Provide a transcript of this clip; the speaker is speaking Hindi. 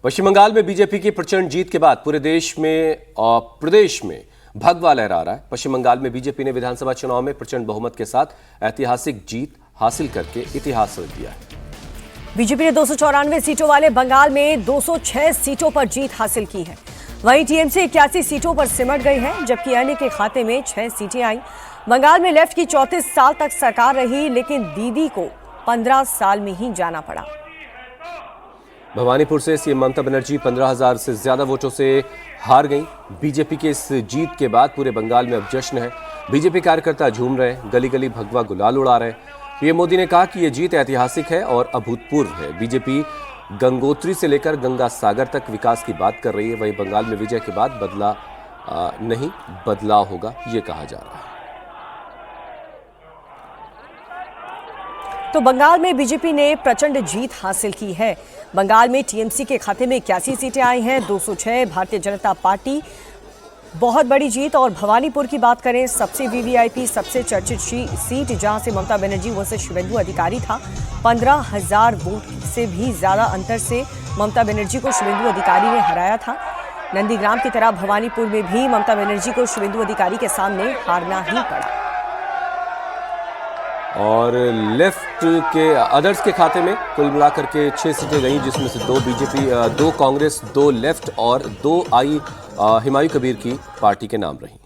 पश्चिम बंगाल में बीजेपी की प्रचंड जीत के बाद पूरे देश में और प्रदेश में भगवा लहरा रहा है। पश्चिम बंगाल में बीजेपी ने विधानसभा चुनाव में प्रचंड बहुमत के साथ ऐतिहासिक जीत हासिल करके इतिहास रच दिया है। बीजेपी ने 294 सीटों वाले बंगाल में 206 सीटों पर जीत हासिल की है। वहीं टीएमसी 81 सीटों पर सिमट गई है, जबकि एनडीए के खाते में 6 सीटें आई। बंगाल में लेफ्ट की 34 साल तक सरकार रही, लेकिन दीदी को 15 साल में ही जाना पड़ा। भवानीपुर से सीएम ममता बनर्जी 15,000 से ज्यादा वोटों से हार गईं। बीजेपी के इस जीत के बाद पूरे बंगाल में अब जश्न है। बीजेपी कार्यकर्ता झूम रहे, गली गली भगवा गुलाल उड़ा रहे। पीएम मोदी ने कहा कि यह जीत ऐतिहासिक है और अभूतपूर्व है। बीजेपी गंगोत्री से लेकर गंगा सागर तक विकास की बात कर रही है। वहीं बंगाल में विजय के बाद बदलाव होगा, ये कहा जा रहा है। तो बंगाल में बीजेपी ने प्रचंड जीत हासिल की है। बंगाल में टीएमसी के खाते में 81 सीटें आई हैं, 206। भारतीय जनता पार्टी बहुत बड़ी जीत। और भवानीपुर की बात करें, सबसे वीवीआईपी सबसे चर्चित सीट, जहां से ममता बनर्जी वो से शुभेंदु अधिकारी था। 15,000 वोट से भी ज्यादा अंतर से ममता बनर्जी को शुभेंदु अधिकारी ने हराया था। नंदीग्राम की तरह भवानीपुर में भी ममता बनर्जी को शुभेंदु अधिकारी के सामने हारना ही पड़ा। और लेफ्ट के अदर्स के खाते में कुल मिलाकर के 6 सीटें गईं, जिसमें से 2 बीजेपी, 2 कांग्रेस, 2 लेफ्ट और 2 आई हिमायू कबीर की पार्टी के नाम रहीं।